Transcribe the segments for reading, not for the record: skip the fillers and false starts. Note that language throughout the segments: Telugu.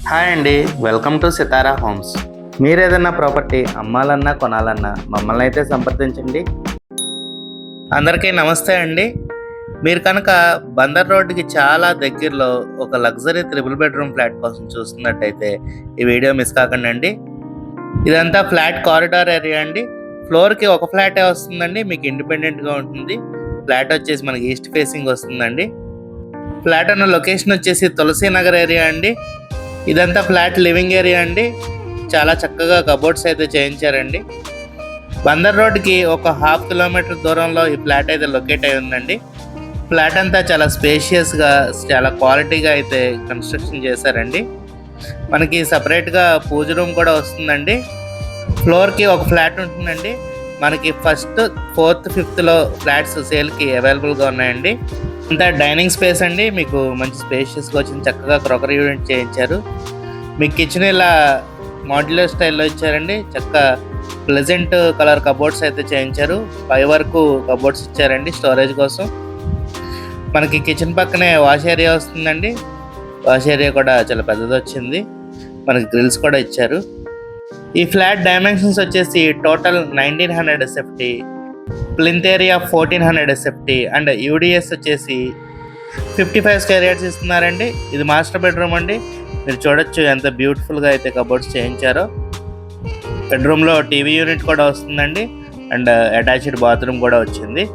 హాయ్ అండి, వెల్కమ్ టు సితారా హోమ్స్. మీరు ఏదైనా ప్రాపర్టీ అమ్మాలన్నా కొనాలన్నా మమ్మల్ని అయితే సంప్రదించండి. అందరికీ నమస్తే అండి. మీరు కనుక బందర్ రోడ్డుకి చాలా దగ్గరలో ఒక లగ్జరీ 3 బెడ్రూమ్ ఫ్లాట్ కోసం చూస్తున్నట్టయితే ఈ వీడియో మిస్ కాకండి అండి. ఇదంతా ఫ్లాట్ కారిడార్ ఏరియా అండి. ఫ్లోర్కి ఒక ఫ్లాటే వస్తుందండి, మీకు ఇండిపెండెంట్గా ఉంటుంది. ఫ్లాట్ వచ్చేసి మనకి ఈస్ట్ ఫేసింగ్ వస్తుందండి. ఫ్లాట్ అన్న లొకేషన్ వచ్చేసి తులసి నగర్ ఏరియా అండి. ఇదంతా ఫ్లాట్ లివింగ్ ఏరియా అండి. చాలా చక్కగా కబోర్డ్స్ అయితే చేయించారండి. బందర్ రోడ్కి ఒక 1/2 కిలోమీటర్ దూరంలో ఈ ఫ్లాట్ అయితే లొకేట్ అయి ఉందండి. ఫ్లాట్ అంతా చాలా స్పేషియస్గా, చాలా క్వాలిటీగా అయితే కన్స్ట్రక్షన్ చేశారండి. మనకి సపరేట్గా పూజ రూమ్ కూడా వస్తుందండి. ఫ్లోర్కి ఒక ఫ్లాట్ ఉంటుందండి. మనకి 1st, 4th, 5thలో ఫ్లాట్స్ సేల్కి అవైలబుల్గా ఉన్నాయండి. అంతా డైనింగ్ స్పేస్ అండి. మీకు మంచి స్పేషియస్గా వచ్చింది, చక్కగా క్రొకరీ యూనిట్ చేయించారు. మీకు కిచెన్ ఇలా మాడ్యులర్ స్టైల్లో ఇచ్చారండి. చక్కగా ప్లెజెంట్ కలర్ కబోర్డ్స్ అయితే చేయించారు. 5 వరకు కబోర్డ్స్ ఇచ్చారండి స్టోరేజ్ కోసం. మనకి కిచెన్ పక్కనే వాష్ ఏరియా వస్తుందండి. వాష్ ఏరియా కూడా చాలా పెద్దది వచ్చింది. మనకి గ్రిల్స్ కూడా ఇచ్చారు. ఈ ఫ్లాట్ డైమెన్షన్స్ వచ్చేసి total 1900 SFT, plinth area 1400 SFT and UDS వచ్చేసి 55 స్క్వేర్ యార్డ్స్ ఇస్తున్నారండి. ఇది మాస్టర్ బెడ్రూమ్ అండి. మీరు చూడొచ్చు ఎంత బ్యూటిఫుల్గా అయితే కబోర్డ్స్ చేయించారో. బెడ్రూమ్లో టీవీ యూనిట్ కూడా వస్తుందండి అండ్ అటాచ్డ్ బాత్రూమ్ కూడా వచ్చింది.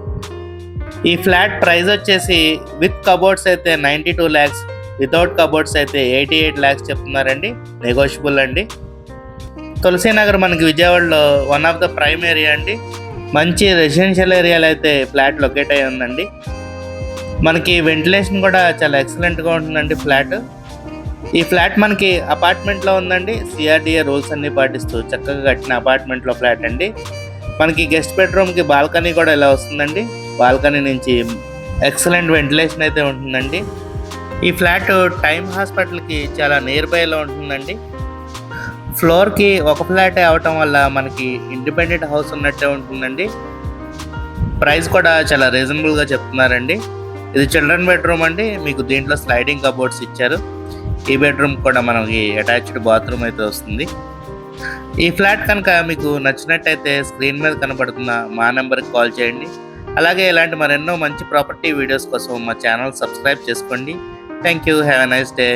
ఈ ఫ్లాట్ ప్రైస్ వచ్చేసి విత్ కబోర్డ్స్ అయితే 92 lakhs, వితౌట్ కబోర్డ్స్ అయితే 88 lakhs చెప్తున్నారండి. నెగోషియబుల్ అండి. తులసీనగర్ మనకి విజయవాడలో one of the prime area అండి. మంచి రెసిడెన్షియల్ ఏరియాలో అయితే ఫ్లాట్ లొకేట్ అయి ఉందండి. మనకి వెంటిలేషన్ కూడా చాలా ఎక్సలెంట్గా ఉంటుందండి ఫ్లాట్. ఈ ఫ్లాట్ మనకి అపార్ట్మెంట్లో ఉందండి. సిఆర్డిఏ రూల్స్ అన్నీ పాటిస్తూ చక్కగా కట్టిన అపార్ట్మెంట్లో ఫ్లాట్ అండి. మనకి గెస్ట్ బెడ్రూమ్కి బాల్కనీ కూడా ఇలా వస్తుందండి. బాల్కనీ నుంచి ఎక్సలెంట్ వెంటిలేషన్ అయితే ఉంటుందండి. ఈ ఫ్లాట్ టైమ్ హాస్పిటల్కి చాలా నియర్ బైలో ఉంటుందండి. ఫ్లోర్కి ఒక ఫ్లాటే అవటం వల్ల మనకి ఇండిపెండెంట్ హౌస్ ఉన్నట్టే ఉంటుందండి. ప్రైస్ కూడా చాలా రీజనబుల్గా చెప్తున్నారండి. ఇది చిల్డ్రన్ బెడ్రూమ్ అండి. మీకు దీంట్లో స్లైడింగ్ కబోర్డ్స్ ఇచ్చారు. ఈ బెడ్రూమ్ కూడా మనకి అటాచ్డ్ బాత్రూమ్ అయితే వస్తుంది. ఈ ఫ్లాట్ కనుక మీకు నచ్చినట్టయితే స్క్రీన్ మీద కనబడుతున్న మా నెంబర్కి కాల్ చేయండి. అలాగే ఇలాంటి మరెన్నో మంచి ప్రాపర్టీ వీడియోస్ కోసం మా ఛానల్ సబ్స్క్రైబ్ చేసుకోండి. Thank you. Have a nice day.